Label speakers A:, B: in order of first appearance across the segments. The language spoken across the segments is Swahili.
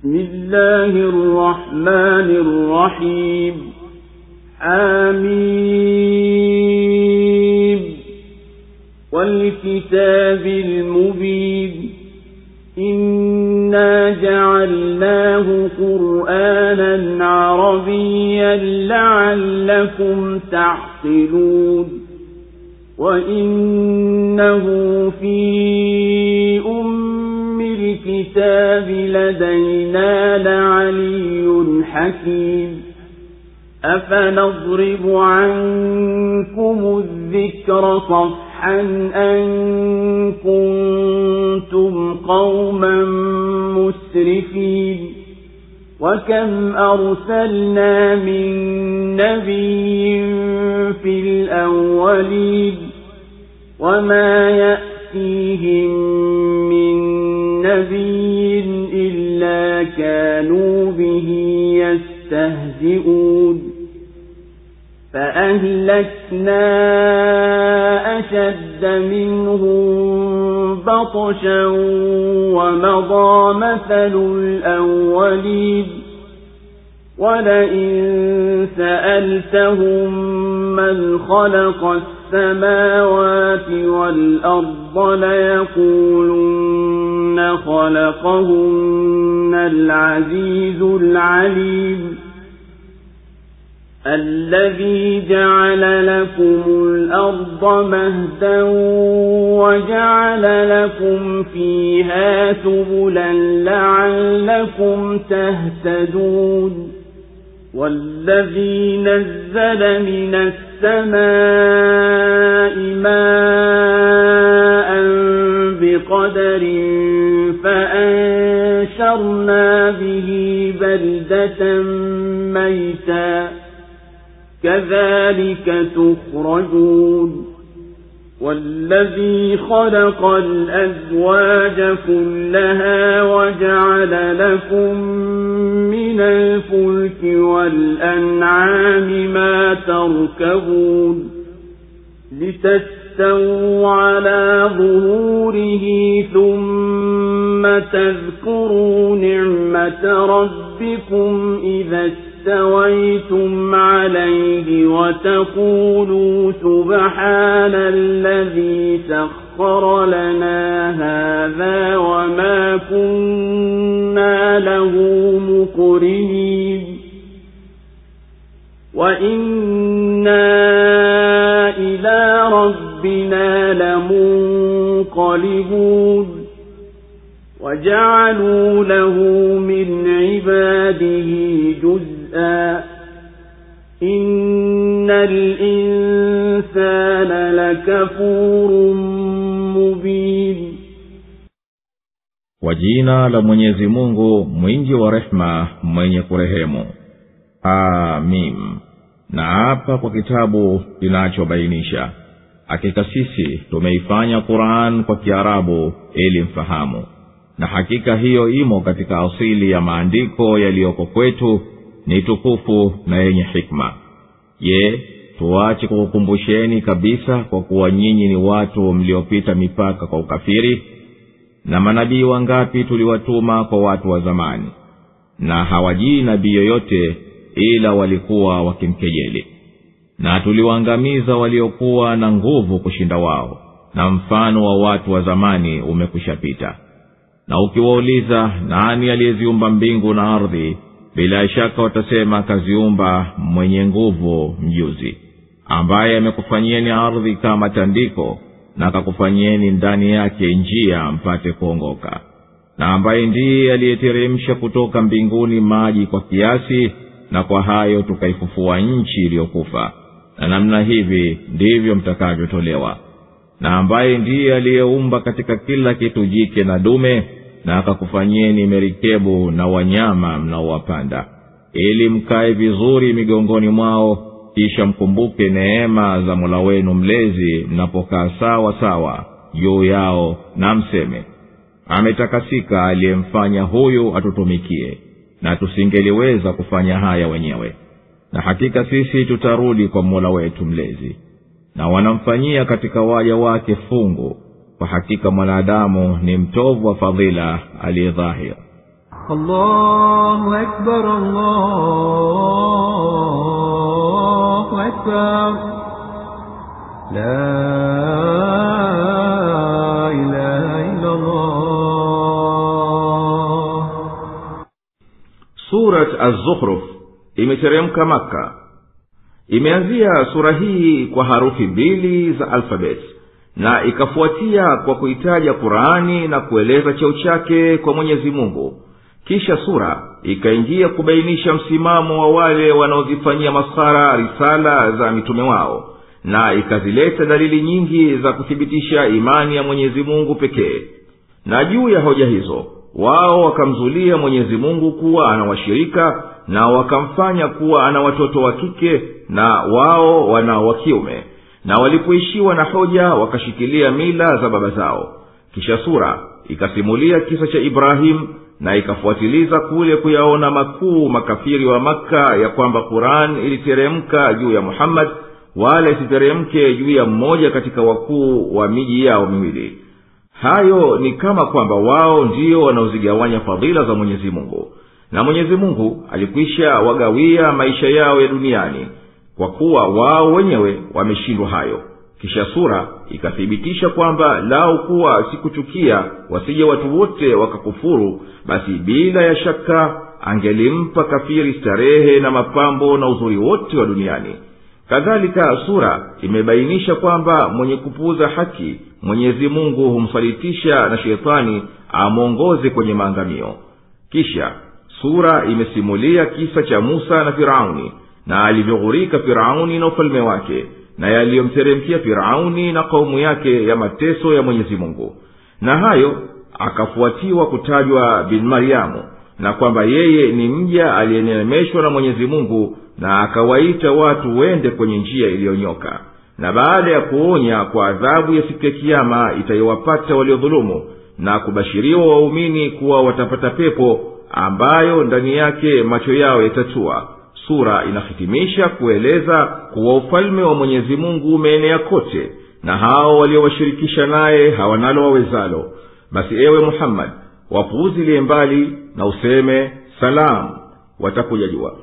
A: بسم الله الرحمن الرحيم. حميم والكتاب المبين إنا جعلناه قرآنا عربيا لعلكم تعقلون وإنه في الكتاب لدينا لعلي حكيم أفنضرب عنكم الذكر صفحا أن كنتم قوما مسرفين وكم أرسلنا من نبي في الأولين وما يأتيهم من نبي إلا كانوا به يستهزئون فأهلكنا أشد منهم بطشا ومضى مثل الأولين ولئن سألتهم من خلق السماوات والأرض ليقولن خلقهن العزيز العليم الذي جعل لكم الأرض مهدا وجعل لكم فيها سبلا لعلكم تهتدون والذي نزل من السماء ماء بقدر فأنشرنا به بلدة ميتا كذلك تخرجون والذي خلق الأزواج كلها وجعل لكم من الفلك والأنعام ما تركبون لتستووا على ظهوره ثم تذكروا نعمة ربكم إذا استويتم عليه وتقولوا سبحان الذي سخر لنا هذا وما كنا له مقرنين وإنا إلى ربنا لمنقلبون وجعلوا له من عباده جزءا إن الإنسان لكفور مبين.
B: Kwa jina la Mwenyezi Mungu mwingi wa rehema mwenye kurehemu. Amin. Na hapa kwa kitabu kinachobainisha, hakika sisi tumeifanya Qur'an kwa Kiarabu ili mfahamu, na hakika hiyo imo katika asili ya maandiko yaliyoko kwetu, ni tukufu na yenye hikma. Je, tuache kukukumbusheni kabisa kwa kuwa nyinyi ni watu mliopita mipaka kwa ukafiri? Na manabii wangapi tuliwatuma kwa watu wa zamani, na hawajii nabii yoyote ila walikuwa wakimkejeli. Na tuliwaangamiza waliokuwa na nguvu kushinda wao, na mfano wa watu wa zamani umekushapita. Na ukiwauliza nani aliyeziumba mbingu na ardhi, bila shaka watasema kaziumba mwenye nguvu mjuzi, ambaye amekufanyieni ardhi kama tandiko na akakufanyieni ndani yake njia mpate kuongoka, na ambaye ndiye aliyeteremsha kutoka mbinguni maji kwa kiasi, na kwa hayo tukaifufua nchi iliyokufa, na namna hivi ndivyo mtakavyotolewa, na ambaye ndiye aliyeumba katika kila kitu jike na dume, na akakufanyieni merikebu na wanyama mnaowapanda, ili mkae vizuri migongoni mwao, kisha mkumbuke neema za Mola wenu mlezi mnapokaa sawa sawa juu yao, na mseme, ametakasika aliyemfanya huyu atutumikie, na tusingeliweza kufanya haya wenyewe. Na hakika sisi tutarudi kwa Mola wetu mlezi. Na wanamfanyia katika waja wake fungu, kwa hakika mwanadamu ni mtovu wa fadhila aliyedhahir.
C: الله أكبر الله أكبر لا إله إلا الله.
B: Surat Az-Zukhruf imeteremka Makka. Imeanzia sura hii kwa harufi mbili za alfabeti na ikafuatia kwa kuitaja Qur'ani na kueleza cheo chake kwa Mwenyezi Mungu. Kisha sura ikaingia kubainisha msimamo wa wale wanaozifanyia maskhara risala za mitume wao, na ikazileta dalili nyingi za kuthibitisha imani ya Mwenyezi Mungu pekee. Na juu ya hoja hizo wao wakamzulia Mwenyezi Mungu kuwa ana washirika, na wakamfanya kuwa ana watoto wa kike na wao wana wa kiume, na walipoishiwa na hoja wakashikilia mila za baba zao. Kisha sura ikasimulia kisa cha Ibrahim na ikafuatiliza kule kuyaona makuu makafiri wa Makka ya kwamba Qur'an iliteremka juu ya Muhammad wala isiteremke juu ya mmoja katika wakuu wa miji yao miwili. Hayo ni kama kwamba wao ndio wanaozigawanya fadhila za Mwenyezi Mungu, na Mwenyezi Mungu alikwisha wagawia maisha yao ya duniani kwa kuwa wao wenyewe wameshindwa hayo. Kisha sura ikathibitisha kwamba lao kuwa sikuchukia wasije watu wote wakakufuru, basi bila ya shaka angelimpa kafiri starehe na mapambo na uzuri wote wa duniani. Kadhalika sura imebainisha kwamba mwenye kupuuza haki Mwenyezi Mungu humsalitisha na shetani amuongoze kwenye maangamio. Kisha sura imesimulia kisa cha Musa na Firauni na alivyoghurika Firauni na ufalme wake, na yaliyomteremkia Firauni na kaumu yake ya mateso ya Mwenyezi Mungu. Na hayo akafuatiwa kutajwa bin Maryamu, na kwamba yeye ni mja aliyeneemeshwa na Mwenyezi Mungu, na akawaita watu wende kwenye njia iliyonyoka. Na baada ya kuonya kwa adhabu ya siku ya kiyama itayowapata waliodhulumu, na kubashiriwa waumini kuwa watapata pepo ambayo ndani yake macho yao yatatua, sura inahitimisha kueleza kuwa ufalme wa Mwenyezi Mungu umeenea kote, na hao waliowashirikisha naye hawanalo wawezalo. Basi ewe Muhammad, wapuuzilie mbali na useme salam, watakuja jua.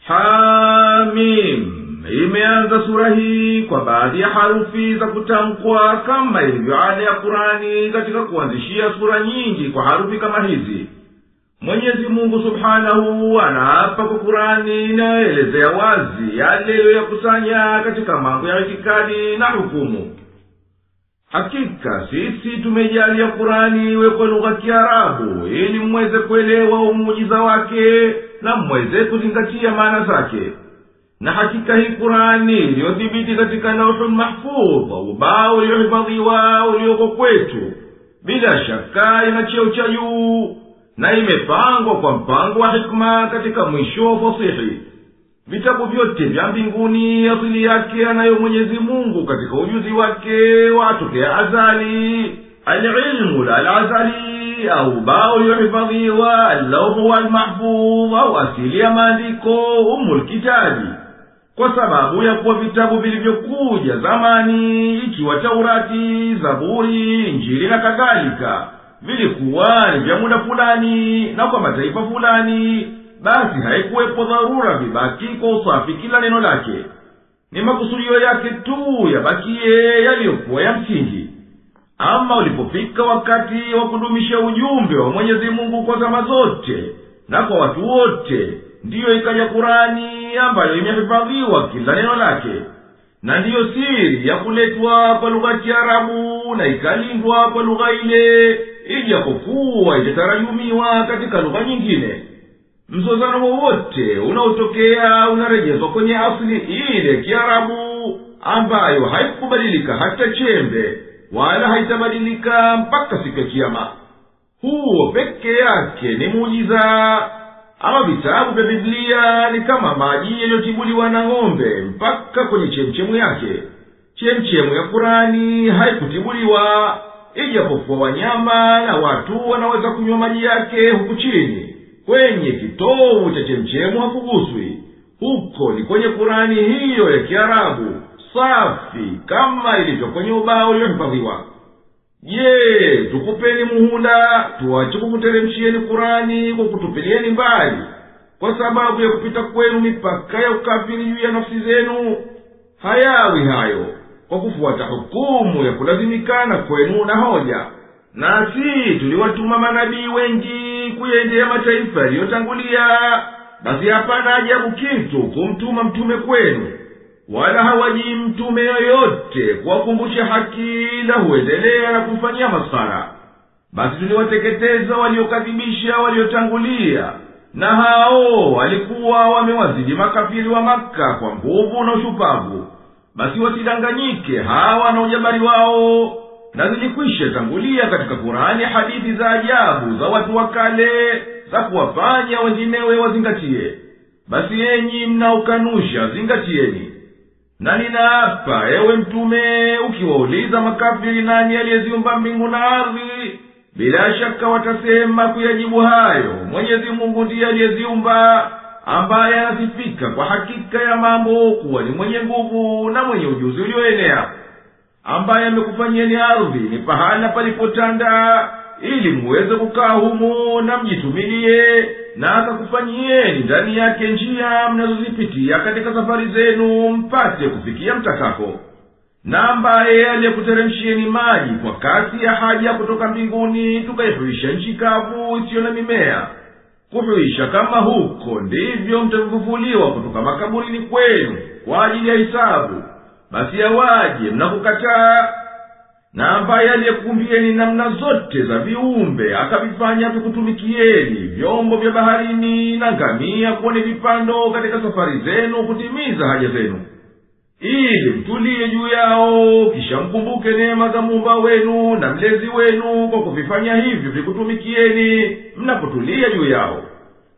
B: Hamim. Imeanza sura hii kwa baadhi ya harufi za kutamkwa kama ilivyo ada ya Qur'ani katika kuanzishia sura nyingi kwa harufi kama hizi. Mwenyezi Mungu Subhanahu anaapa kwa Qur'ani inaelezea wazi yale yaliyokusanya katika mambo ya itikadi na hukumu. Hakika sisi tumejalia Qur'ani iwe kwa lugha ya Kiarabu ili mweze kuelewa umujiza wake na mweze kuzingatia maana zake. Na hakika hii Qur'ani iliyodhibiti katika Lauhul Mahfudh, ubao uliohifadhiwa ulioko kwetu, bila shaka ina cheo cha juu na imepangwa kwa mpango wa hikma katika mwisho wa fasihi. Vitabu vyote vya mbinguni asili yake anayo Mwenyezi Mungu katika ujuzi wake watokea azali, al-ilmu al-azali au ubao uliohifadhiwa al-Lauhul Mahfudh au asili ya maandiko Ummul Kitabi. Kwa sababu ya kuwa vitabu vilivyokuja zamani, ikiwa Taurati, Zaburi, Injili na kadhalika, vilikuwa ni vya muda fulani na kwa mataifa fulani, basi haikuwepo dharura vibaki kwa usafi kila neno lake. Ni makusudio yake tu yabakie yaliyokuwa ya msingi. Ama ulipofika wakati wa kudumisha ujumbe wa Mwenyezi Mungu kwa zama zote na kwa watu wote, ndiyo ikaja Qur'ani ambayo imehifadhiwa kila neno lake, na ndiyo siri ya kuletwa kwa lugha ya Kiarabu na ikalindwa kwa lugha ile, ijapokuwa itatarajumiwa katika lugha nyingine. Mzozano wowote unaotokea unarejezwa kwenye asili ile Kiarabu ambayo haikubadilika hata chembe wala haitabadilika mpaka siku ya kiyama. Huo peke yake ni muujiza. Ama vitabu vya Biblia ni kama maji yaliyotibuliwa na ng'ombe mpaka kwenye chemchemu yake. Chemchemu ya Qur'ani haikutibuliwa, ijapokuwa wanyama na watu wanaweza kunywa maji yake huku chini. Kwenye kitovu cha chemchemu hakuguswi. Huko ni kwenye Qur'ani hiyo ya Kiarabu, safi kama ilivyo kwenye ubao uliohifadhiwa.
D: Je, tukupeni muhula tuache kukuteremshieni Kurani kwa kutupilieni mbali kwa sababu ya kupita kwenu mipaka ya ukafiri juu ya nafsi zenu? Hayawi hayo kwa kufuata hukumu ya kulazimikana kwenu na hoja. Nasi tuliwatuma manabii wengi kuyaendea mataifa yaliyotangulia, basi hapana ajabu kitu kumtuma mtume kwenu, wala hawajii mtume yoyote kuwakumbusha haki ila huendelea na kumfanyia maskhara. Basi tuliwateketeza waliokadhibisha waliotangulia, na hao walikuwa wamewazidi makafiri wa Maka kwa nguvu na ushupavu. Basi wasidanganyike hawa na ujabari wao. Na zilikwisha tangulia katika Kurani hadithi za ajabu za watu wa kale za kuwafanya wenginewe wazingatie. Basi enyi mnaokanusha zingatieni. Na ninaapa ewe mtume, ukiwauliza makafiri nani aliyeziumba mbingu na ardhi, bila shaka watasema kuyajibu hayo, Mwenyezi Mungu ndiye aliyeziumba, ambaye anasifika kwa hakika ya mambo kuwa ni mwenye nguvu na mwenye ujuzi ulioenea, ambaye amekufanyieni ardhi ni pahala palipotanda ili muweze kukaa humo na mjitumilie, na akakufanyieni ndani yake njia mnazozipitia katika safari zenu mpate kufikia mtakako, na ambaye aliyekuteremshieni maji kwa kasi ya haja kutoka mbinguni tukaihuisha nchi kavu isiyo na mimea. Kuhuisha kama huko ndivyo mtafufuliwa kutoka makaburini kwenu kwa ajili ya hisabu. Basi yawaje mnakukataa? Na ambaye aliyekuumbieni namna zote za viumbe akavifanya vikutumikieni vyombo vya baharini na ngamia kuwa ni vipando katika safari zenu kutimiza haja zenu, ili mtulie juu yao, kisha mkumbuke neema za Muumba wenu na mlezi wenu kwa kuvifanya hivyo vikutumikieni mnapotulia juu yao,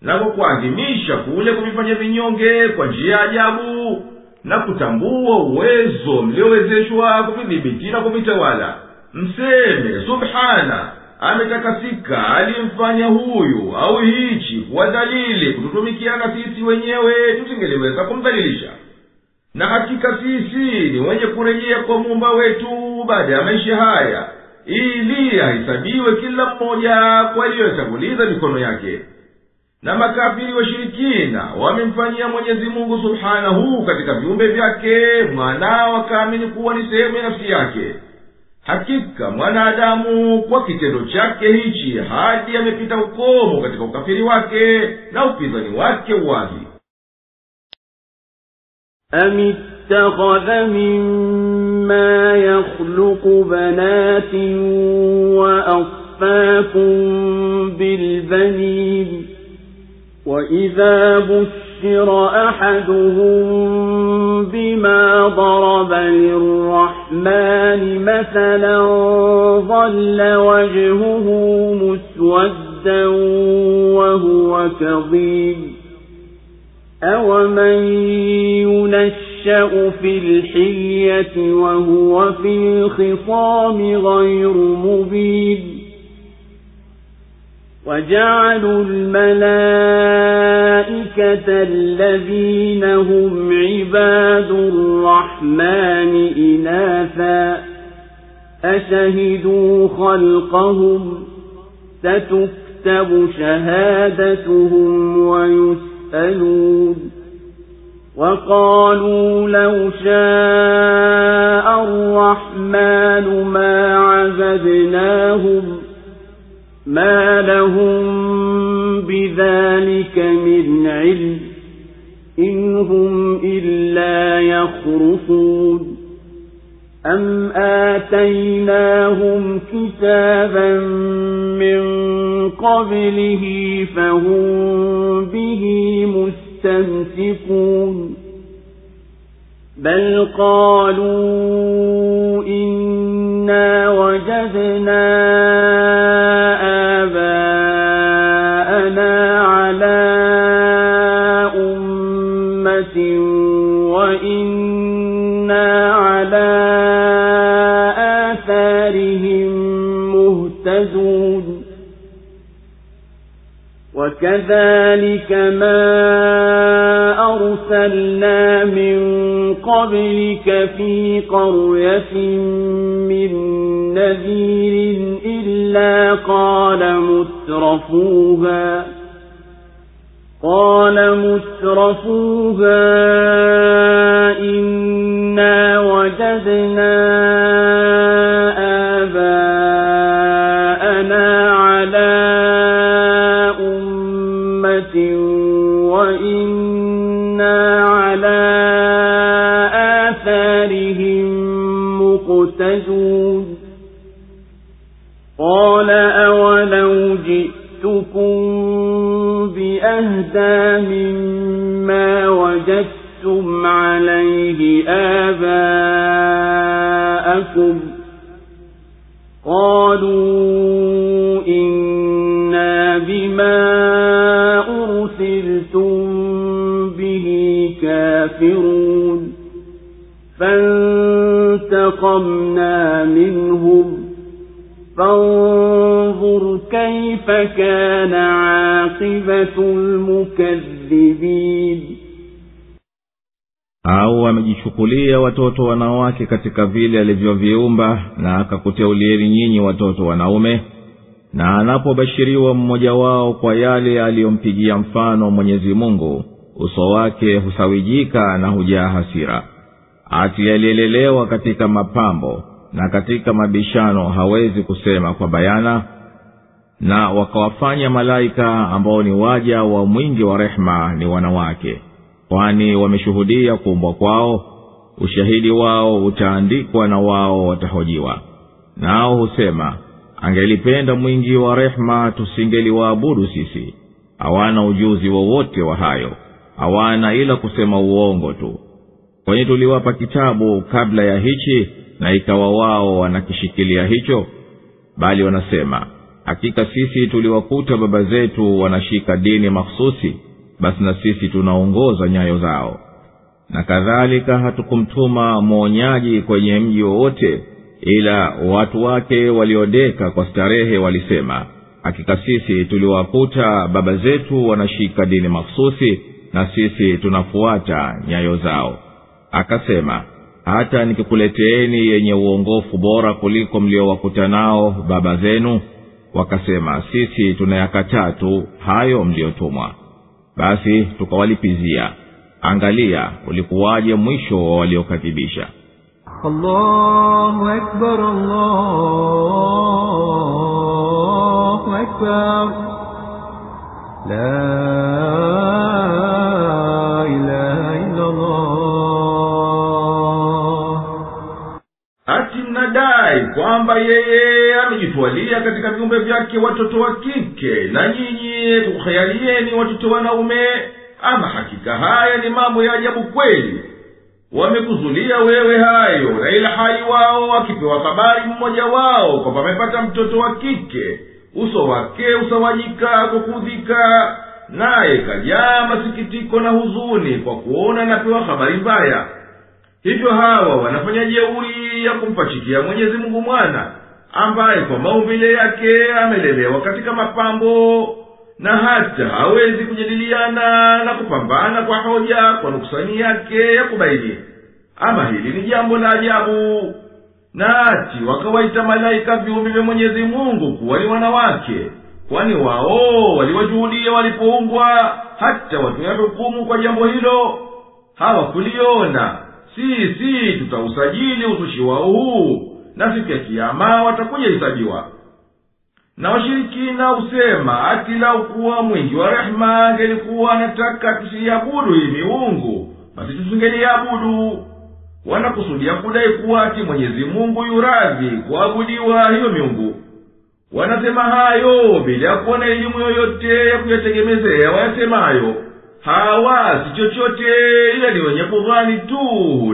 D: na kwa kuadhimisha kule kuvifanya vinyonge kwa njia ya ajabu, na kutambua uwezo mliowezeshwa kuvidhibiti na kuvitawala. Mseme subhana, ametakasika aliyemfanya huyu au hichi kuwa dalili kututumikiana sisi wenyewe tusingeliweza kumdhalilisha. Na hakika sisi ni wenye kurejea kwa Muumba wetu baada ya maisha haya, ili ahesabiwe kila mmoja kwa aliyotanguliza mikono yake. Na makafiri washirikina wamemfanyia Mwenyezi Mungu subhanahu katika viumbe vyake mwanao, wakaamini kuwa ni sehemu ya nafsi yake. Hakika mwanadamu kwa kitendo chake hichi hadi amepita ukomo katika ukafiri wake na upinzani wake uwazi.
A: أم اتخذ مما يخلق بنات وأصفاكم بالبنين وإذا بشر أحدهم بما ضرب للرحمن مثلا ظل وجهه مسودا وهو كظيم أَوَمَن يُنَشَّأُ فِي الْحِلْيَةِ وَهُوَ فِي الْخِصَامِ غَيْرُ مُبِينٍ وَجَعَلُوا الْمَلَائِكَةَ الَّذِينَ هُمْ عِبَادُ الرَّحْمَنِ إِنَاثًا أَشَهِدُوا خَلْقَهُمْ سَتُكْتَبُ شَهَادَتُهُمْ وَيُسْأَلُونَ وقالوا لو شاء الرحمن ما عبدناهم ما لهم بذلك من علم إن هم إلا يخرصون أم آتيناهم كتابا من قبله فهم به مستمسكون بل قالوا إنا وجدنا آباءنا على أمة وإنا على آثارهم مهتدون وكذلك ما أرسلنا من قبلك في قرية من نذير إلا قال مترفوها إنا وجدنا آباءنا على أمة وإنا على آثارهم مقتدون قال أولو جئتكم بأهدى مما وجدتم عليه آباءكم قالوا إنا بما أرسلتم به كافرون فانتقمنا منهم فانظر كيف كان عاقبة المكذبين.
B: au amejichukulia watoto wanawake katika vile alivyoviumba na akakuteulieni nyinyi watoto wanaume, na anapobashiriwa mmoja wao kwa yale aliyompigia mfano Mwenyezi Mungu, uso wake husawijika na hujaa hasira. Ati aliyelelewa katika mapambo na katika mabishano hawezi kusema kwa bayana, na wakawafanya malaika ambao ni waja wa mwingi wa rehema ni wanawake, kwani wameshuhudia kuumbwa kwao, ushahidi wao utaandikwa na wao watahojiwa. Nao husema, angelipenda mwingi wa rehema tusingeliwaabudu sisi. Hawana ujuzi wowote wa hayo, hawana ila kusema uongo tu. Kwani tuliwapa kitabu kabla ya hichi, na ikawa wao wanakishikilia hicho? Bali wanasema, hakika sisi tuliwakuta baba zetu wanashika dini mahsusi, basi na sisi tunaongoza nyayo zao. Na kadhalika hatukumtuma mwonyaji kwenye mji wowote, ila watu wake waliodeka kwa starehe walisema, hakika sisi tuliwakuta baba zetu wanashika dini mahsusi, na sisi tunafuata nyayo zao. Akasema, hata nikikuleteeni yenye uongofu bora kuliko mliowakuta nao baba zenu, wakasema, sisi tunayakataa tu hayo mliotumwa. Basi tukawalipizia. Angalia ulikuwaje mwisho wa waliokadhibisha.
C: Allahu Akbar, Allahu Akbar, la ilaha illa Allah.
D: Ati mnadai kwamba yeye amejitwalia katika viumbe vyake watoto wa kike, na nyinyi kukhayalieni watoto wanaume. Ama hakika haya ni mambo ya ajabu kweli. Wamekuzulia wewe hayo, na ila hali wao akipewa habari mmoja wao kwamba amepata mtoto wa kike, uso wake usawajika kwa kuudhika, naye kajaa masikitiko na huzuni kwa kuona anapewa habari mbaya. Hivyo hawa wanafanya jeuri ya kumpachikia Mwenyezi Mungu mwana, ambaye kwa maumbile yake amelelewa katika mapambo, na hata hawezi kujadiliana na kupambana kwa hoja kwa nuksani yake ya kubaini. Ama hili ni jambo la ajabu. Na ati wakawaita malaika viumbe vya Mwenyezi Mungu kuwa ni wanawake, kwani wao waliwajuhudia walipoumbwa, hata watuyahukumu kwa jambo hilo. Hawakuliona. Sisi tutausajili uzushi wao huu, na siku ya kiyama watakuja hisabiwa. Na washirikina husema, ati lau kuwa mwingi wa rehema angelikuwa anataka tusiabudu hii miungu, basi tusingeliabudu. Wanakusudia kudai kuwa ati Mwenyezi Mungu yuradhi kuabudiwa hiyo miungu. Wanasema hayo bila kuwa na elimu yoyote ya kuyategemezea wayasemayo. Hawa si chochote ila ni wenye kudhani tu,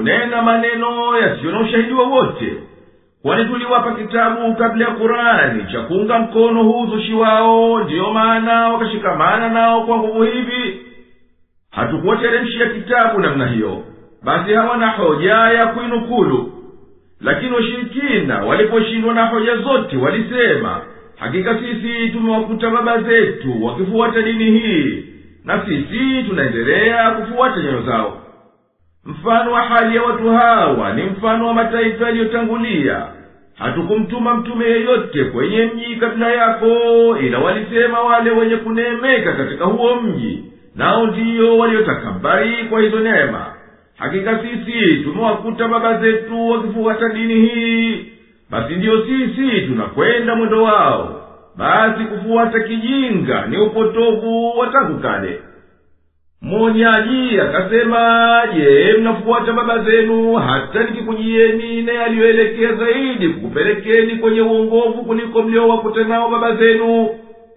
D: nena maneno yasiyo na ushahidi wowote. Kwani tuliwapa kitabu kabla ya Qur'ani cha kuunga mkono huu uzushi wao, ndiyo maana wakashikamana nao kwa nguvu hivi. Hatukuwateremshia kitabu namna hiyo, basi hawana hoja ya kuinukulu. Lakini washirikina waliposhindwa na hoja zote walisema, hakika sisi tumewakuta baba zetu wakifuata dini hii, na sisi tunaendelea kufuata nyayo zao. mfano wa hali ya watu hawa ni mfano wa mataifa yaliyotangulia. Hatukumtuma mtume yeyote kwenye mji kabla yako, ila walisema wale wenye kuneemeka katika huo mji, nao ndiyo waliotakabari kwa hizo neema, hakika sisi tumewakuta baba zetu wakifuata dini hii, basi ndiyo sisi tunakwenda mwendo wao. Basi kufuata kijinga ni upotovu wa tangu kale. Mwonyaji akasema, je, mnafuata baba zenu hata nikikujieni na yaliyoelekea zaidi kukupelekeni kwenye uongovu kuliko mliowakuta nao baba zenu?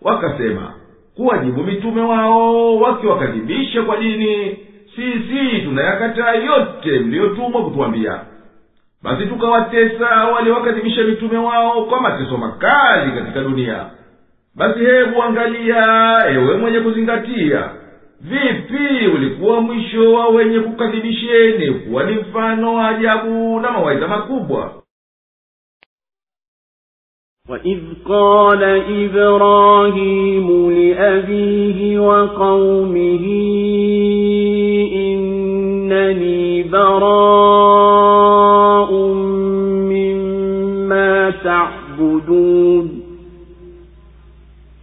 D: Wakasema, kuwajibu mitume wao wakiwakadhibisha kwa dini, sisi tunayakataa yote mliotumwa kutuambia. Basi tukawatesa wale wakadhibisha mitume wao kwa mateso makali katika dunia. Basi hebu angalia, ewe mwenye kuzingatia, vipi ulikuwa mwisho wa wenye kukadhibisheni kuwa ni mfano wa ajabu na mawaidha makubwa.
A: وَإِذْ قَالَ إِبْرَاهِيمُ لِأَبِيهِ وَقَوْمِهِ إِنَّنِي بَرَاءٌ مِّمَّا تَعْبُدُونَ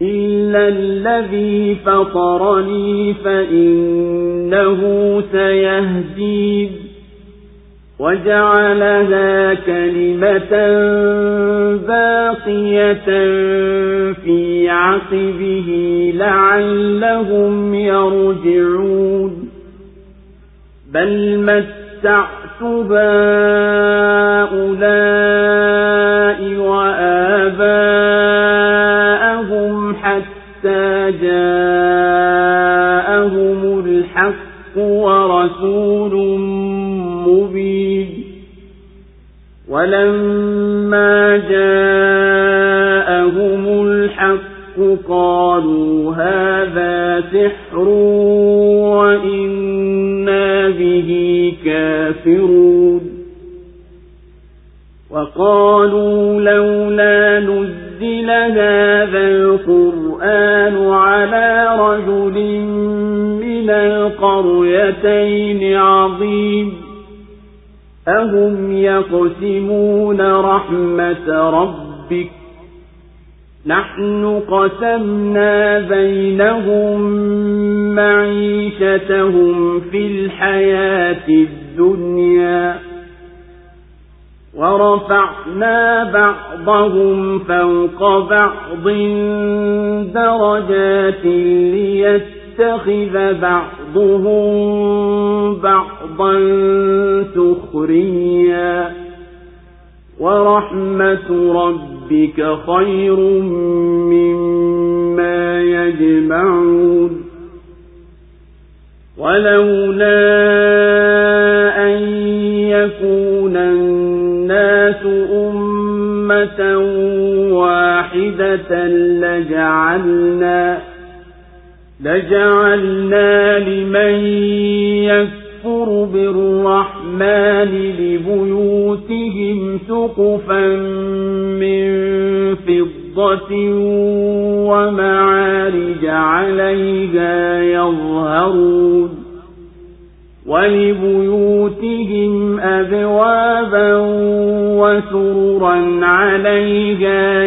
A: إِلَّا الَّذِي فَطَرَنِي فَإِنَّهُ سَيَهْدِينِ وَجَعَلَهَا كَلِمَةً بَاقِيَةً فِي عَقِبِهِ لَعَلَّهُمْ يَرْجِعُونَ بَلْ مَتَّعْتُ هَؤُلَاءِ وَآبَاءَهُمْ حَتَّى جَاءَهُمُ الْحَقُّ وَرَسُولٌ مُبِينٌ وَلَمَّا جَاءَهُمُ الْحَقُّ قَالُوا هَذَا سِحْرٌ وَإِنَّا بِهِ كَافِرُونَ وَقَالُوا لَوْلَا نُزِّلَ هَذَا الْقُرْآنُ عَلَى رَجُلٍ مِّنَ الْقَرْيَتَيْنِ عَظِيمٍ أَهُمْ يَقْسِمُونَ رَحْمَةَ رَبِّكَ نَحْنُ قَسَمْنَا بَيْنَهُمْ مَعِيشَتَهُمْ فِي الْحَيَاةِ الدُّنْيَا وَرَفَعْنَا بَعْضَهُمْ فَوْقَ بَعْضٍ دَرَجَاتٍ لِيَتَّخِذَ بَعْضُهُم بَعْضًا سُخْرِيًّا وَرَحْمَةُ رَبِّكَ خَيْرٌ مِّمَّا يَجْمَعُونَ وَلَوْلَا أَن يَكُونَ النَّاسُ أُمَّةً وَاحِدَةً لَجَعَلْنَا لِمَن يَكْفُرُ بِالرَّحْمَنِ لِبُيُوتِهِمْ سُقُفًا مِّن فِضَّةٍ وَمَعَارِجَ عَلَيْهَا يَظْهَرُونَ وَلِبُيُوتِهِمْ أَبْوَابًا وَسُرُرًا عَلَيْهَا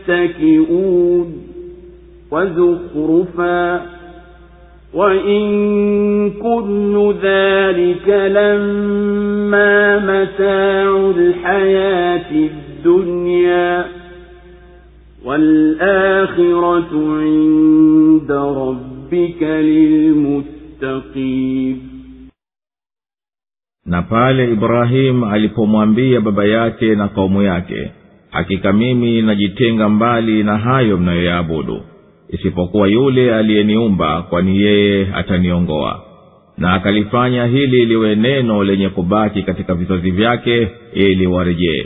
A: يَتَّكِئُونَ وَزُخْرُفًا وَإِن كُلُّ ذَلِكَ لَمَّا مَتَاعُ الْحَيَاةِ الدُّنْيَا وَالْآخِرَةُ عِندَ رَبِّكَ لِلْمُتَّقِينَ.
B: Na pale Ibrahim alipomwambia baba yake na kaumu yake, hakika mimi najitenga mbali na hayo mnayoyaabudu, isipokuwa yule aliyeniumba, kwani yeye ataniongoa. Na akalifanya hili liwe neno lenye kubaki katika vizazi vyake ili warejee.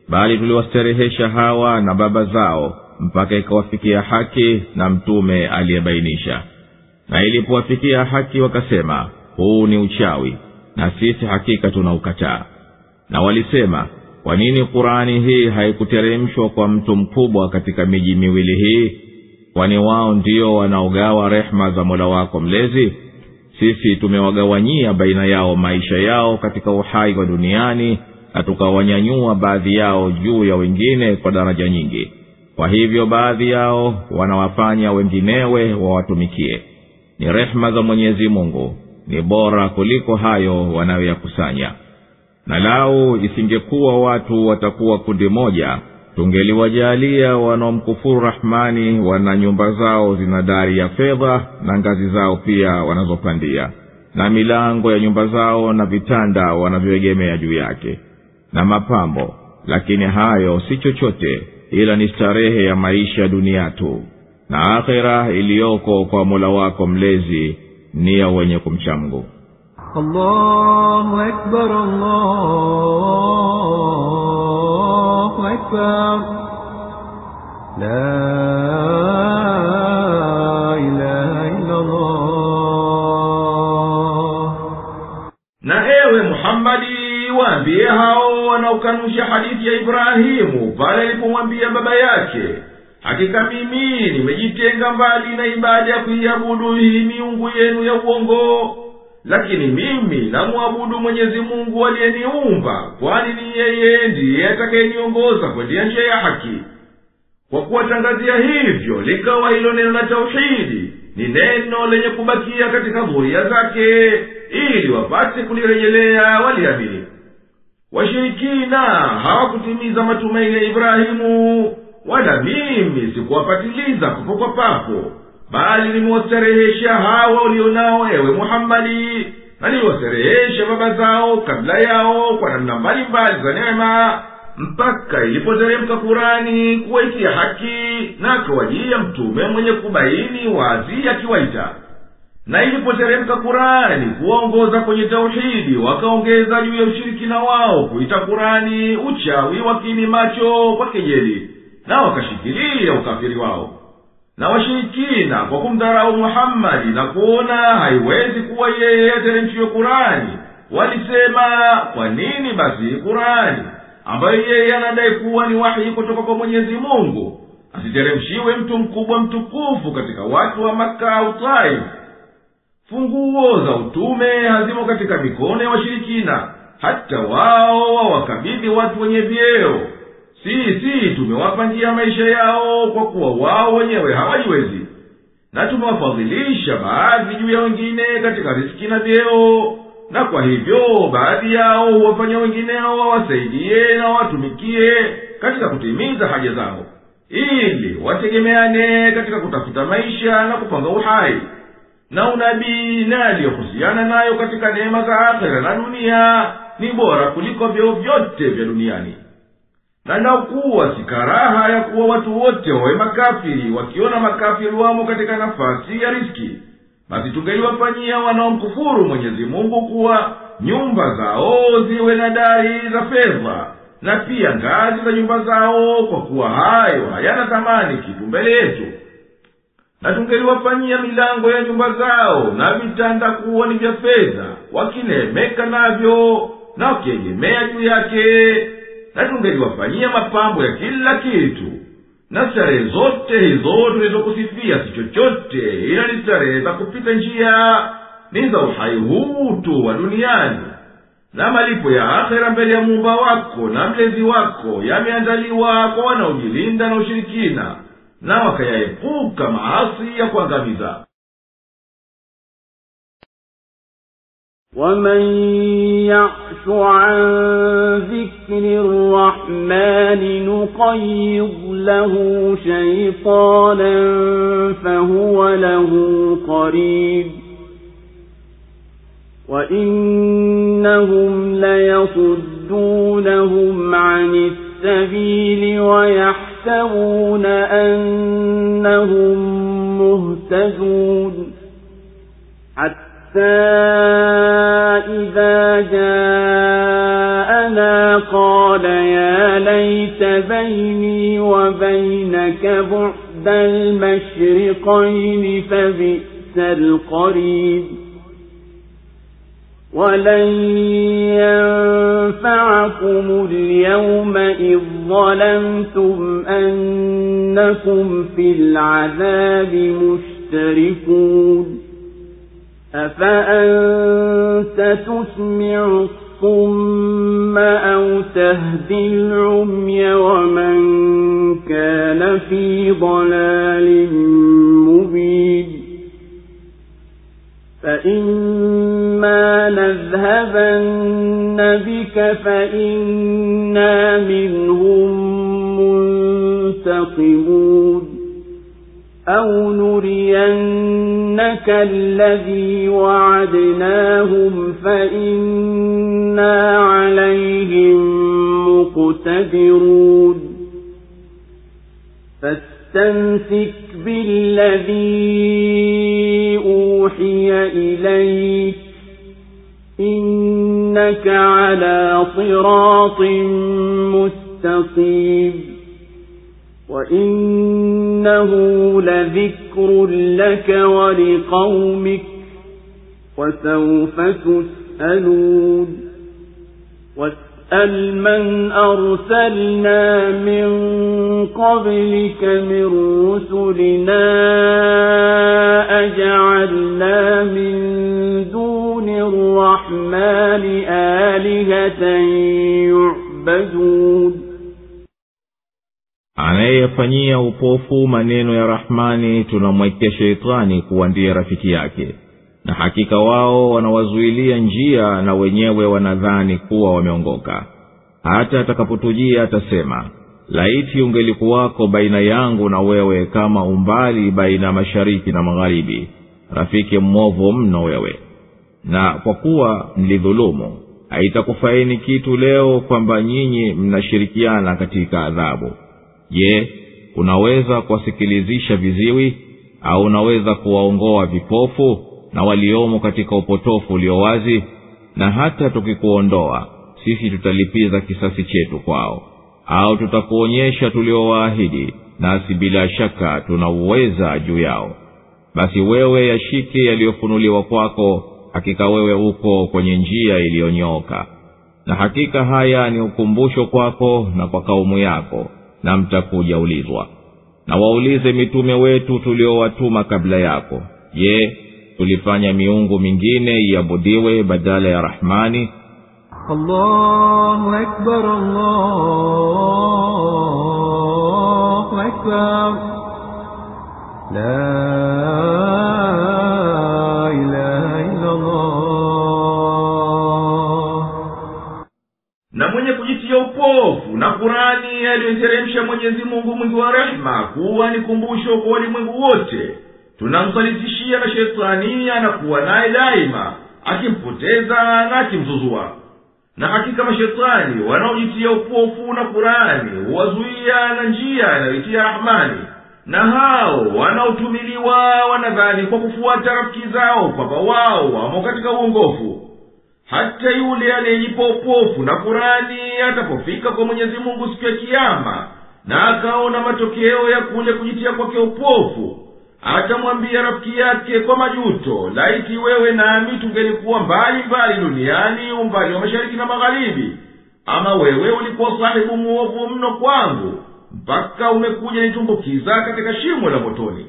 B: Bali tuliwasterehesha hawa na baba zao mpaka ikawafikia haki na mtume aliyebainisha. Na ilipowafikia haki wakasema, huu ni uchawi, na sisi hakika tunaukataa. Na walisema, kwa nini Qur'ani hii haikuteremshwa kwa mtu mkubwa katika miji miwili hii? Kwani wao ndio wanaogawa rehema za Mola wako mlezi? sisi tumewagawanyia baina yao maisha yao katika uhai wa duniani, na tukawanyanyua baadhi yao juu ya wengine kwa daraja nyingi. Kwa hivyo baadhi yao wanawafanya wenginewe wawatumikie. Ni rehema za Mwenyezi Mungu, ni bora kuliko hayo wanayoyakusanya. Na lau isingekuwa watu watakuwa kundi moja, tungeliwajalia wanaomkufuru Rahmani wana nyumba zao zina dari ya fedha, na ngazi zao pia wanazopandia, na milango ya nyumba zao na vitanda wanavyoegemea juu yake, na mapambo. Lakini hayo si chochote ila ni starehe ya maisha dunia tu, na akhera iliyoko kwa Mola wako mlezi ni ya wenye kumcha Mungu.
C: Allahu Akbar, Allahu Akbar, la ilaha illa Allah.
D: Na ewe Muhammadi, waambie hao wanaokanusha hadithi ya Ibrahimu pale alipomwambia baba yake, hakika mimi nimejitenga mbali na ibada ya kuiabudu hii miungu yenu ya uongo, lakini mimi namwabudu Mwenyezi Mungu aliyeniumba, kwani ni yeye ndiye atakayeniongoza kwenda njia ya haki. Kwa kuwatangazia hivyo, likawa hilo neno la tauhidi ni neno lenye kubakia katika dhuria zake, ili wapate kulirejelea waliamini. Washirikina hawakutimiza matumaini ya Ibrahimu, wala mimi sikuwapatiliza papo kwa papo, bali nimewastarehesha hawa ulionao ewe Muhammadi, na niliwastarehesha baba zao kabla yao kwa namna mbalimbali za neema, mpaka ilipoteremka Kurani kuwaitia haki, na akawajia mtume mwenye kubaini wazi akiwaita. Na ilipoteremka Kurani kuwaongoza kwenye tauhidi, wakaongeza juu ya ushirikina wao kuita Kurani uchawi, wakini macho kwa kejeli, na wakashikilia ukafiri wao. Na washirikina kwa kumdharau Muhammadi na kuona haiwezi kuwa yeye ateremshiwe Kurani, walisema, kwa nini basi Kurani ambayo yeye anadai kuwa ni wahi kutoka kwa Mwenyezi Mungu asiteremshiwe mtu mkubwa mtukufu katika watu wa Makka au Taif? Funguo za utume hazimo katika mikono ya washirikina, hata wao wawakabidhi watu wenye vyeo. Sisi tumewapa njia maisha yao kwa kuwa wao wenyewe hawajiwezi, na tumewafadhilisha baadhi juu ya wengine katika riziki na vyeo, na kwa hivyo baadhi yao huwafanya wengineo wawasaidie na watumikie katika kutimiza haja zao, ili wategemeane katika kutafuta maisha na kupanga uhai. Na unabii na aliyohusiana nayo katika neema za akhera na dunia ni bora kuliko vyeo vyote vya duniani. Na naukuwa si karaha ya kuwa watu wote wawe makafiri, wakiona makafiri wamo katika nafasi ya riski, basi tungeliwafanyia wanaomkufuru Mwenyezi Mungu kuwa nyumba zao ziwe na dari za fedha, na pia ngazi za nyumba zao, kwa kuwa hayo hayana thamani kitu mbele yetu. Na tungeliwafanyia milango ya nyumba zao na vitanda kuwa ni vya fedha, wakinemeka navyo na wakiegemea juu yake. Na tungeliwafanyia mapambo ya kila kitu. Na starehe zote hizo tulizokusifia si chochote ila ni starehe za kupita njia, ni za uhai huu tu wa duniani. Na malipo ya akhera mbele ya Muumba wako na mlezi wako yameandaliwa kwa wanaojilinda na ushirikina, na wakayaepuka maasi ya kuangamiza.
A: ومن يعش عن ذكر الرحمن نقيض له شيطانا فهو له قريب وإنهم ليصدونهم عن السبيل ويحسبون أنهم مهتدون إذا جاءنا قال يا ليت بيني وبينك بعد المشرقين فبئس القريب ولن ينفعكم اليوم إذ ظلمتم أنكم في العذاب مشتركون أفأنت تسمع الصم أو تهدي العمي ومن كان في ضلال مبين فإما نذهبن بك فإنا منهم منتقمون أو نرينك الذي وعدناهم فإنا عليهم مقتدرون فاستمسك بالذي أوحي إليك إنك على صراط مستقيم وإنه لذكر لك ولقومك وسوف تسألون واسأل من أرسلنا من قبلك من رسلنا أجعلنا من دون الرحمن آلهة يعبدون
B: anayefanyia upofu maneno ya Rahmani tunamwekea Sheitani kuwa ndiye rafiki yake, na hakika wao wanawazuilia njia na wenyewe wanadhani kuwa wameongoka. Hata atakapotujia atasema, laiti ungelikuwako baina yangu na wewe kama umbali baina mashariki na magharibi, rafiki mwovu mno wewe. Na kwa kuwa mlidhulumu, haitakufaini kitu leo kwamba nyinyi mnashirikiana katika adhabu. Je, unaweza kuwasikilizisha viziwi au unaweza kuwaongoa vipofu na waliomo katika upotofu ulio wazi? Na hata tukikuondoa, sisi tutalipiza kisasi chetu kwao, au tutakuonyesha tuliowaahidi, nasi bila shaka tunauweza juu yao. Basi wewe yashike yaliyofunuliwa kwako, hakika wewe uko kwenye njia iliyonyooka. Na hakika haya ni ukumbusho kwako na kwa kaumu yako, na mtakuja ulizwa. Na waulize mitume wetu tuliowatuma kabla yako, je, tulifanya miungu mingine iabudiwe badala ya Rahmani?
C: Allahu Akbar, Allahu Akbar, la ilaha illa Allah.
D: Na mwenye kujitia upofu na Qur'ani aliyoteremsha Mwenyezi Mungu mwingi wa rehema kuwa ni kumbusho kwa walimwengu wote, tunamsalitishia na Shetani anakuwa naye daima, akimpoteza na akimzuzua. Na hakika mashetani wanaojitia upofu na Qur'ani huwazuia na njia inayoitia Rahmani, na hao wanaotumiliwa wanadhani kwa kufuata rafiki zao kwamba wao wamo katika uongofu. Hata yule aliyejipa upofu na Qur'ani atapofika kwa Mwenyezi Mungu siku ya Kiyama na akaona matokeo ya kule kujitia kwake upofu, atamwambia rafiki yake kwa majuto, laiti wewe nami tungelikuwa mbali mbali duniani, umbali wa mashariki na magharibi. Ama wewe ulikuwa sahibu muovu mno kwangu, mpaka umekuja nitumbukiza katika shimo la motoni.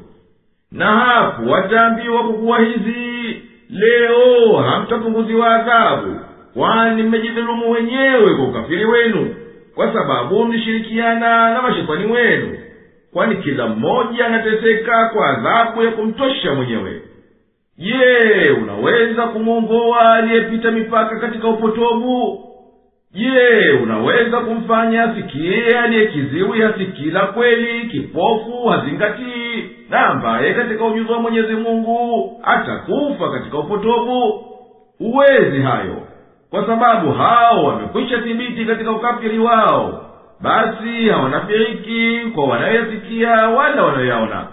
D: Na hapo wataambiwa kwa kuwa hizi, leo hamtapunguziwa adhabu, kwani mmejidhulumu wenyewe kwa ukafiri wenu, kwa sababu mlishirikiana na mashetani wenu. Kwani kila mmoja anateseka kwa adhabu ya kumtosha mwenyewe. Je, unaweza kumwongoa aliyepita mipaka katika upotovu? Je, unaweza kumfanya asikie aliyekiziwi hasikii la kweli, kipofu hazingatii, na ambaye katika ujuzi wa Mwenyezi Mungu atakufa katika upotovu? Uwezi hayo, kwa sababu hao wamekwisha thibiti katika ukafiri wao. Basi hawanafiriki kwa wanayosikia wala wanayaona.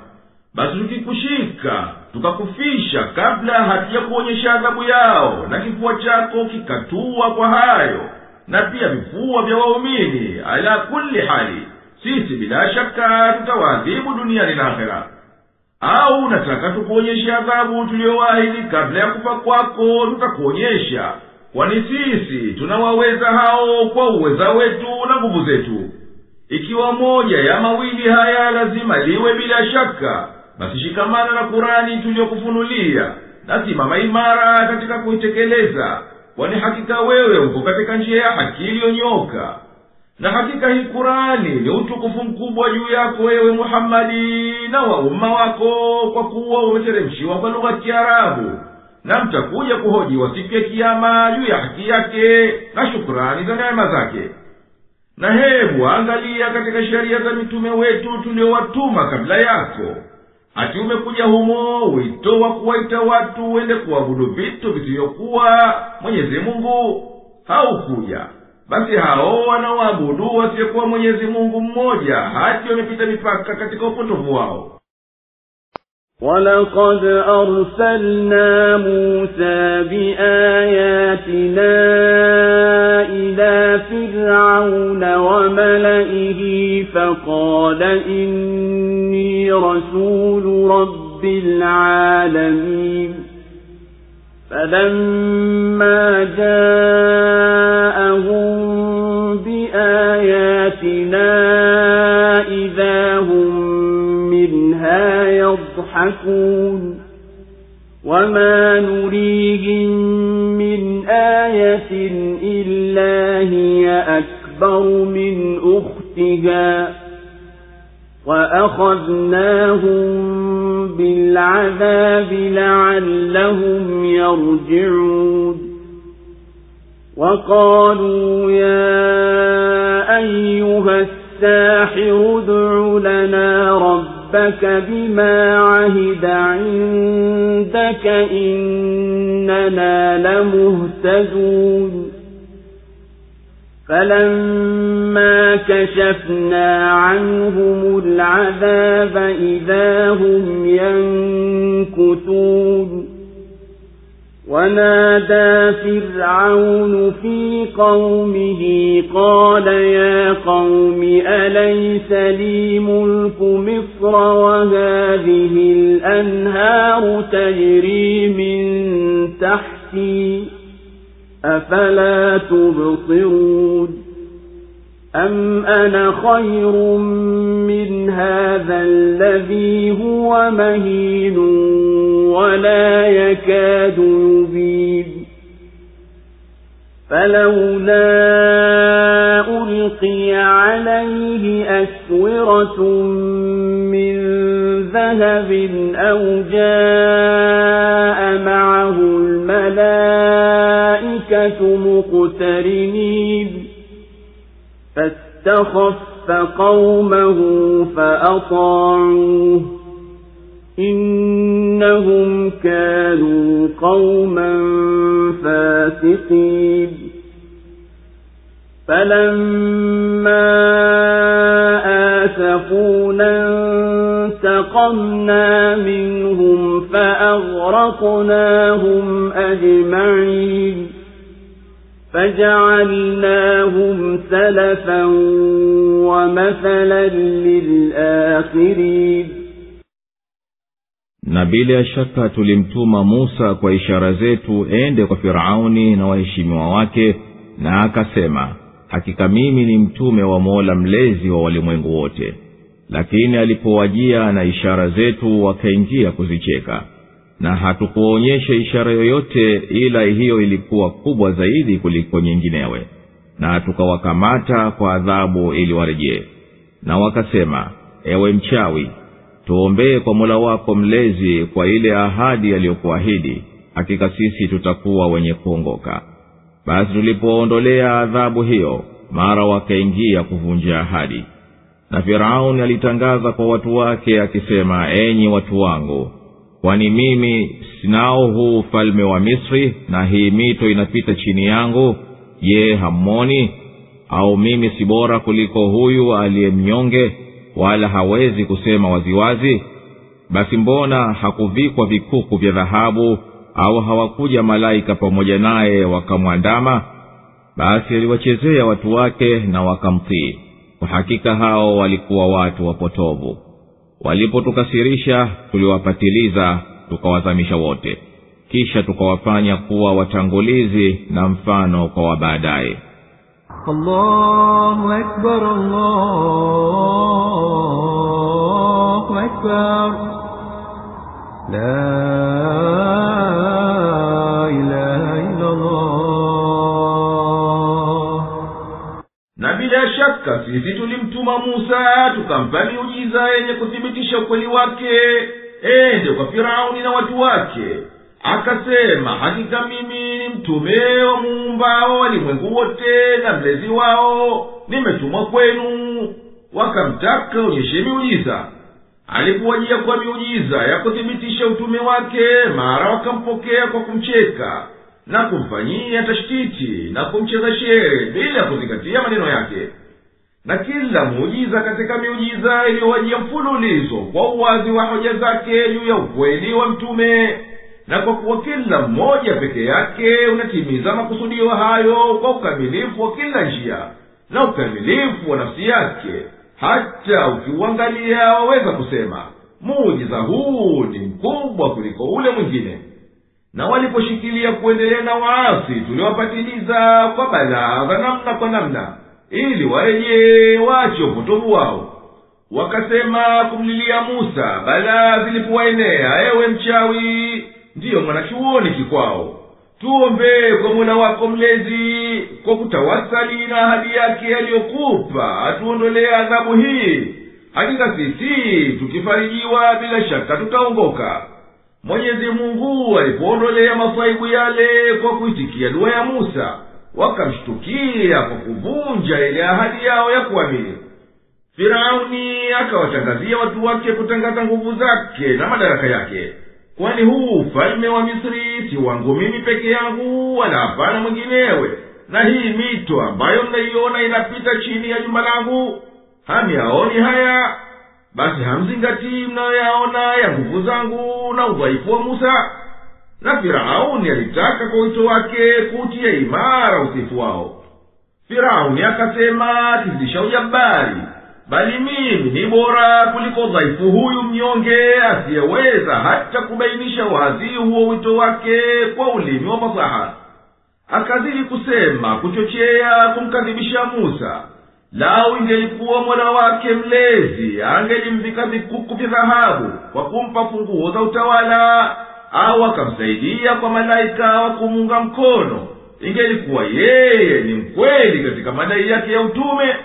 D: Basi tukikushika tukakufisha kabla hatuja kuonyesha adhabu yao, na kifua chako kikatua kwa hayo, na pia vifua vya waumini, ala kulli hali sisi bila shaka tutawaadhibu duniani na akhera. Au unataka tukuonyeshe adhabu tuliyowaahidi kabla ya kufa kwako? Tutakuonyesha, kwani sisi tunawaweza hao kwa uweza wetu na nguvu zetu. Ikiwa moja ya mawili haya lazima liwe bila shaka, basi shikamana na Qur'ani tuliyokufunulia, na simama imara katika kuitekeleza, kwani hakika wewe uko katika njia ya haki iliyonyooka. Na hakika hii Kurani ni utukufu mkubwa juu yako wewe Muhammadi na wa umma wako, kwa kuwa umeteremshiwa kwa lugha ya Kiarabu, na mtakuja kuhojiwa siku ya Kiyama juu ya haki yake na shukrani za neema zake. Na hebu angalia katika sheria za mitume wetu tuliowatuma kabla yako, ati umekuja humo wito wa kuwaita watu wende kuabudu vitu visivyokuwa Mwenyezi Mungu? Haukuja. Basi hao wanaoabudu wasiyekuwa Mwenyezi Mungu mmoja hadi wamepita mipaka katika upotovu wao.
A: وَلَقَدْ أَرْسَلْنَا مُوسَى بِآيَاتِنَا إِلَى فِرْعَوْنَ وَمَلَئِهِ فَقَالَ إِنِّي رَسُولُ رَبِّ الْعَالَمِينَ فَلَمَّا جَاءَهُم بِآيَاتِنَا إِذَا هُم مِّنْهَا يَضْحَكُونَ وَمَا نُرِيهِم مِّنْ آيَةٍ إِلَّا هِيَ أَكْبَرُ مِنْ أُخْتِهَا وَأَخَذْنَاهُمْ بِالْعَذَابِ لَعَلَّهُمْ يَرْجِعُونَ وَقَالُوا يَا أَيُّهَا السَّاحِرُ ادْعُ لَنَا رَبَّكَ بِمَا عَهِدَ عِندَكَ إِنَّنَا لَمُهْتَدُونَ فَلَمَّا كَشَفْنَا عَنْهُمُ الْعَذَابَ إِذَا هُمْ يَنكُثُونَ ونادى فرعون في قومه قال يا قوم أليس لي ملك مصر وهذه الأنهار تجري من تحتي أفلا تبصرون أم أنا خير من هذا الذي هو مهين ولا يكاد يبين فلولا ألقي عليه أسورة من ذهب أو جاء معه الملائكة مقترنين فاستخف قومه فأطاعوه إنهم كانوا قوما فاسقين فلما آسفونا انتقمنا منهم فأغرقناهم أجمعين فجعلناهم سلفا ومثلا للآخرين.
B: Na bila shaka tulimtuma Musa kwa ishara zetu ende kwa Firauni na waheshimiwa wake, na akasema hakika mimi ni mtume wa Mola mlezi wa walimwengu wote. Lakini alipowajia na ishara zetu wakaingia kuzicheka, na hatukuonyesha ishara yoyote ila hiyo ilikuwa kubwa zaidi kuliko nyinginewe, na tukawakamata kwa adhabu ili warejee. Na wakasema, ewe mchawi, tuombee kwa Mola wako mlezi kwa ile ahadi aliyokuahidi, hakika sisi tutakuwa wenye kuongoka. Basi tulipoondolea adhabu hiyo, mara wakaingia kuvunja ahadi. Na Firauni alitangaza kwa watu wake akisema, enyi watu wangu, kwani mimi sinao huu ufalme wa Misri na hii mito inapita chini yangu? Je, hammoni? Au mimi si bora kuliko huyu aliyemnyonge, wala hawezi kusema waziwazi? Basi mbona hakuvikwa vikuku vya dhahabu, au hawakuja malaika pamoja naye wakamwandama? Basi aliwachezea watu wake na wakamtii. Kwa hakika hao walikuwa watu wapotovu. Walipotukasirisha tuliwapatiliza, tukawazamisha wote, kisha tukawafanya kuwa watangulizi na mfano kwa wabaadaye.
C: Allahu Akbar, Allahu Akbar, la
D: shaka sisi tulimtuma Musa tukampa miujiza yenye kuthibitisha ukweli wake ende kwa Firauni na watu wake. Akasema, hakika mimi ni mtume wa Muumba wa walimwengu wote na mlezi wao, nimetumwa kwenu. Wakamtaka onyeshe miujiza. Alipowajia kwa miujiza ya kuthibitisha utume wake, mara wakampokea kwa kumcheka na kumfanyia tashtiti na kumcheza shere bila kuzingatia maneno yake. Na kila muujiza katika miujiza iliyowajia mfululizo kwa uwazi wa hoja zake juu ya ukweli wa mtume, na kwa kuwa kila mmoja peke yake unatimiza makusudio hayo kwa ukamilifu wa kila njia na ukamilifu wa nafsi yake, hata ukiuangalia waweza kusema muujiza huu ni mkubwa kuliko ule mwingine. Na waliposhikilia kuendelea na waasi, tuliwapatiliza kwa balaa za namna kwa namna, ili warejee waache upotovu wao. Wakasema kumlilia Musa balaa zilipowaenea, ewe mchawi, ndiyo mwanachuoni kikwao, tuombe kwa Mola wako mlezi kwa kutawasali na ahadi yake aliyokupa atuondolee adhabu hii. Hakika sisi tukifarijiwa bila shaka tutaongoka. Mwenyezi Mungu alipoondolea masaibu yale kwa kuitikia dua ya Musa, wakamshtukia kwa kuvunja ile ahadi yao ya kuamini. Firauni akawatangazia watu wake kutangaza nguvu zake na madaraka yake, kwani huu ufalme wa Misri si wangu mimi peke yangu, wala hapana mwinginewe, na hii mito ambayo mnaiona inapita chini ya jumba langu, hamyaoni haya? Basi hamzingatii mnayoyaona ya nguvu zangu na udhaifu wa Musa. Na Firauni alitaka kwa wito wake kutia imara usifu wao. Firauni akasema, tizidisha ujabari, bali mimi ni bora kuliko dhaifu huyu mnyonge asiyeweza hata kubainisha wazi huo wito wake kwa ulimi wa fasaha. Akazidi kusema kuchochea kumkadhibisha Musa. Lau ingelikuwa Mola wake mlezi angelimvika vikuku vya dhahabu kwa kumpa funguo za utawala, au akamsaidia kwa malaika wa kumunga mkono, ingelikuwa yeye ni mkweli katika madai yake ya utume.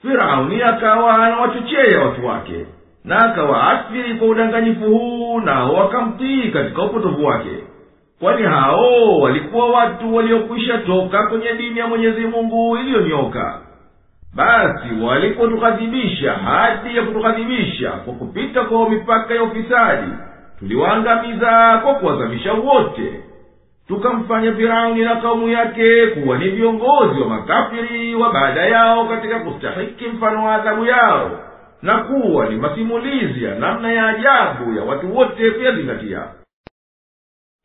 D: Firauni akawa anawachochea watu wake, na akawaathiri kwa udanganyifu huu, nao wakamtii katika upotovu wake. Kwani hao walikuwa watu waliokwisha toka kwenye dini ya Mwenyezi Mungu iliyonyoka. Basi walipotukadhibisha hadi ya kutukadhibisha kwa kupita kwa mipaka ya ufisadi, tuliwaangamiza kwa kuwazamisha wote. Tukamfanya Firauni na kaumu yake kuwa ni viongozi wa makafiri wa baada yao katika kustahiki mfano wa adhabu yao, na kuwa ni masimulizi ya namna ya ajabu ya watu wote kuyazingatia.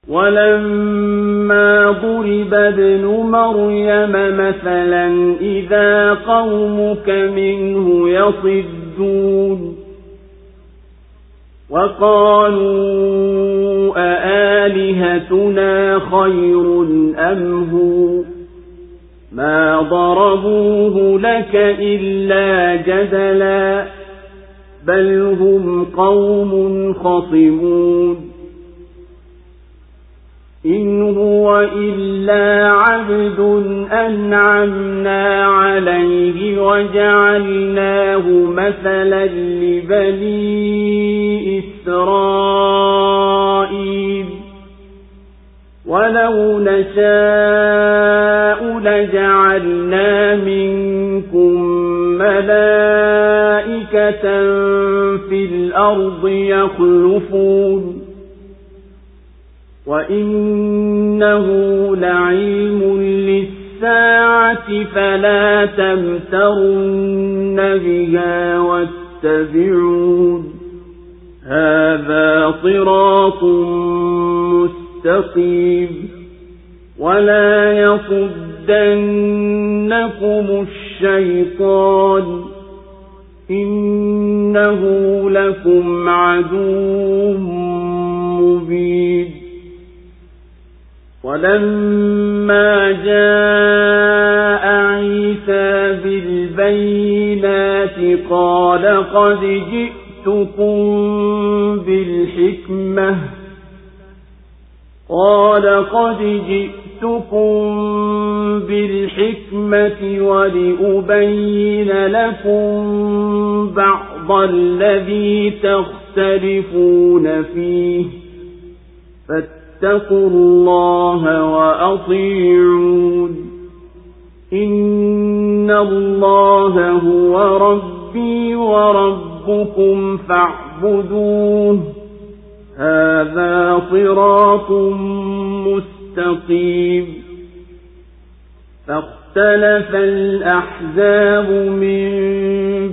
A: ولما ضرب ابن مريم مثلا إذا قومك منه يصدون وقالوا أآلهتنا خير أم هو ما ضربوه لك إلا جدلا بل هم قوم خصمون إن هو إلا عبد أنعمنا عليه وجعلناه مثلا لبني إسرائيل ولو نشاء لجعلنا منكم ملائكة في الأرض يخلفون وإنه لعلم للساعة فلا تمترن بها واتبعون هذا صراط مستقيم ولا يصدنكم الشيطان إنه لكم عدو مبين ولما جاء عيسى بالبينات قال قد جئتكم بالحكمة ولأبين لكم بعض الذي تختلفون فيه فاتقوا الله وأطيعون إن الله هو ربي وربكم فاعبدوه هذا صراط مستقيم فاختلف الأحزاب من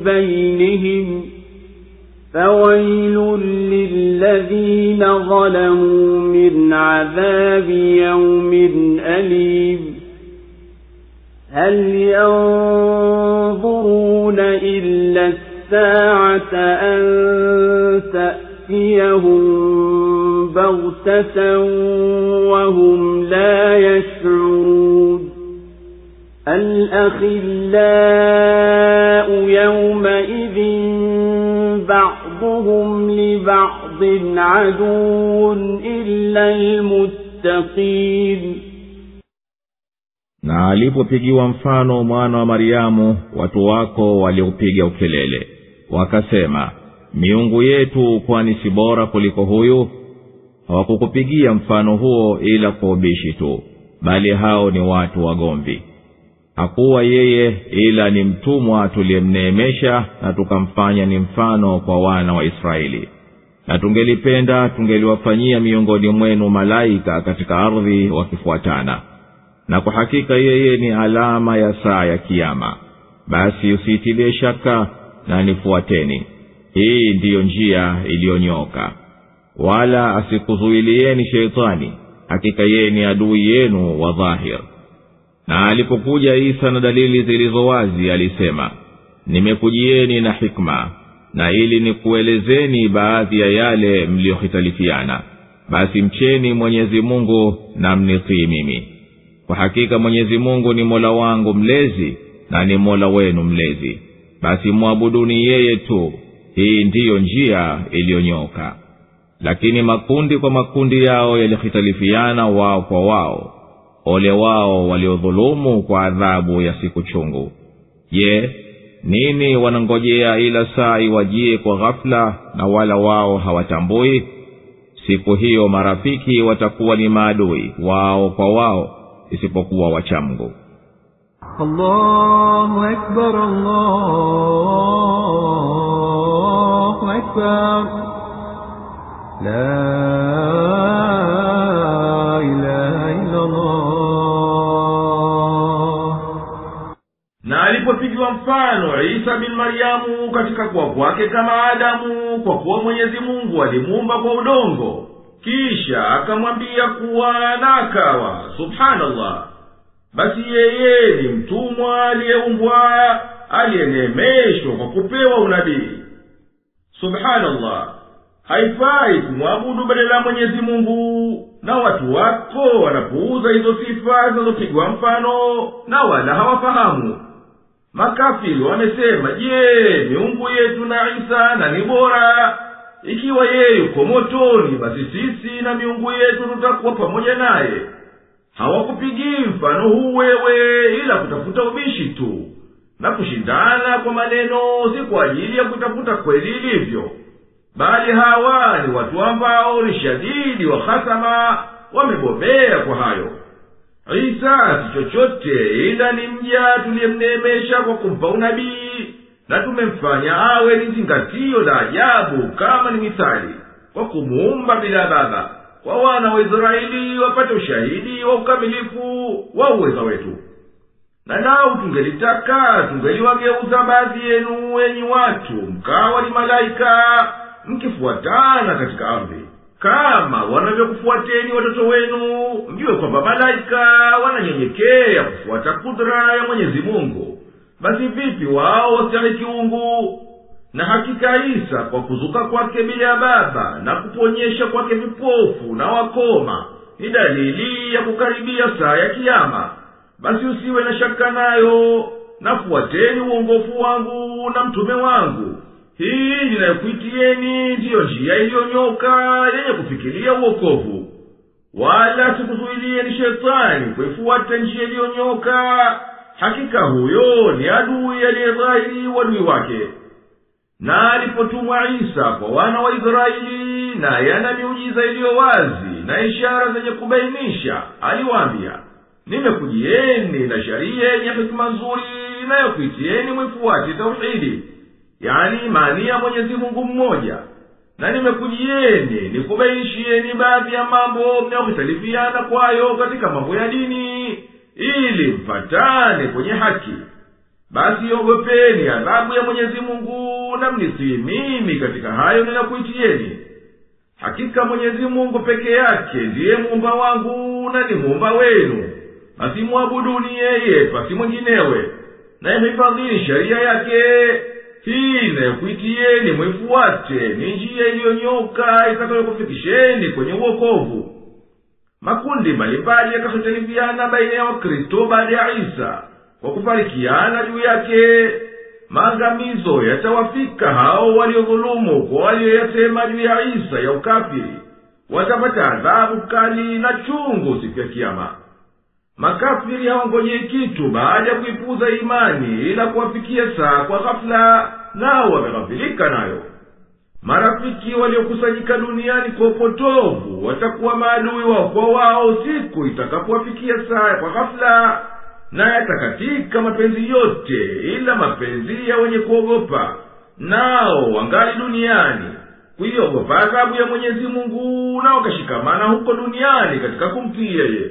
A: بينهم فويل للذين ظلموا من عذاب يوم أليم هل ينظرون إلا الساعة أن تأتيهم بغتة وهم لا يشعرون الأخلاء يومئذ بعضهم لبعض عدو إلا المتقين.
B: Na alipopigiwa mfano mwana wa Mariamu, watu wako waliupiga ukelele wakasema, miungu yetu kwani si bora kuliko huyu? Hawakukupigia mfano huo ila kwa ubishi tu, bali hao ni watu wagomvi. Hakuwa yeye ila ni mtumwa tuliyemneemesha na tukamfanya ni mfano kwa wana wa Israeli. Na tungelipenda tungeliwafanyia miongoni mwenu malaika katika ardhi wakifuatana. Na kwa hakika yeye ni alama ya saa ya kiyama. Basi usitilie shaka na nifuateni. Hii ndiyo njia iliyonyoka. Wala asikuzuilieni sheitani, hakika yeye ni adui yenu wa dhahir. Na alipokuja Isa na dalili zilizo wazi alisema, nimekujieni na hikma, na ili nikuelezeni baadhi ya yale mliokhitalifiana. Basi mcheni Mwenyezi Mungu na mnitii mimi. Kwa hakika Mwenyezi Mungu ni Mola wangu mlezi na ni Mola wenu mlezi. Basi muabuduni yeye tu. Hii ndiyo njia iliyonyoka. Lakini makundi kwa makundi yao yalikhitalifiana wao kwa wao. Ole wao waliodhulumu kwa adhabu ya siku chungu. Je, nini wanangojea ila saa iwajie kwa ghafla na wala wao hawatambui? Siku hiyo marafiki watakuwa ni maadui wao kwa wao, isipokuwa wachamgu.
C: Allahu Akbar, Allahu Akbar, la ilaha illa Allah.
D: Na alipopigiwa mfano Isa bin Maryamu katika kuwa kwake kama Adamu, kwa kuwa Mwenyezi Mungu alimuumba kwa udongo, kisha akamwambia kuwa na akawa, subhanallah. Basi yeye ni mtumwa aliyeumbwa, aliyeneemeshwa kwa kupewa unabii. Subhanallah. Haifai kumwabudu badala ya Mwenyezi Mungu, na watu wako wanapuuza hizo sifa zinazopigwa mfano na wala hawafahamu. Makafiri wamesema, je, miungu yetu na Isa na ni bora? Ikiwa yeye yuko motoni, basi sisi na miungu yetu tutakuwa pamoja naye. Hawakupigii mfano huu wewe ila kutafuta ubishi tu, na kushindana kwa maneno, si kwa ajili ya kutafuta kweli ilivyo. Bali hawa ni watu ambao ni shadidi wa hasama, wamebobea kwa hayo. Isa si chochote ila ni mja tuliyemneemesha kwa kumpa unabii, na tumemfanya awe ni zingatio la ajabu kama ni mithali, kwa kumuumba bila baba, kwa wana wa Israeli wapate ushahidi wa ukamilifu wa uweza wetu. Na nao tungelitaka tungeliwageuza baadhi yenu enyi watu mkawa ni malaika, mkifuatana katika ardhi, kama wanavyokufuateni watoto wenu. Mjue kwamba malaika wananyenyekea kufuata kudra ya Mwenyezi Mungu. Basi vipi wao wastahiki uungu? Na hakika Isa kwa kuzuka kwake bila baba na kuponyesha kwake vipofu na wakoma ni dalili ya kukaribia saa ya kiyama. Basi usiwe na shaka nayo, na fuateni uongofu wangu na mtume wangu. Hii ninayokuitieni ndiyo njia iliyonyoka yenye kufikiria uokovu. wala sikuzuilieni shetani kuifuata njia iliyonyoka. Hakika huyo ni adui aliyedhahiri uadui wake. Na alipotumwa Isa kwa wana wa Israeli, na yana miujiza iliyo wazi na ishara zenye kubainisha, aliwaambia, nimekujieni na sharia yenye hikma nzuri inayokuitieni mwifuate tauhidi, yani imani ya Mwenyezi Mungu mmoja. Na nimekujieni nikubainishieni baadhi ya mambo mnayokhitalifiana kwayo katika mambo ya dini, ili mpatane kwenye haki. Basi ogopeni adhabu ya Mwenyezi Mungu na mnisii mimi katika hayo ninakuitieni. Hakika Mwenyezi Mungu peke yake ndiye muumba wangu na ni muumba wenu. Basi muabuduni yeye pasi mwinginewe, na imehifadhini sharia yake. Hii inayokuitieni mwifuate ni njia iliyonyoka itakayokufikisheni kwenye uokovu. Makundi mbalimbali yakahitalifiana baina ya Wakristo baada ya Isa kwa kufarikiana juu yake. Maangamizo yatawafika hao waliodhulumu kwa walioyasema juu ya Isa ya ukafiri. Watapata adhabu kali na chungu siku ya Kiyama. Makafiri hawangojei kitu baada ya kuipuza imani ila kuwafikia saa kwa ghafla, nao wameghafilika nayo. Marafiki waliokusanyika duniani kwa upotovu watakuwa maadui wao kwa wao siku itakapowafikia saa kwa ghafla, na yatakatika mapenzi yote ila mapenzi ya wenye kuogopa, nao wangali duniani kuiogopa adhabu ya Mwenyezi Mungu, na wakashikamana huko duniani katika kumtii yeye.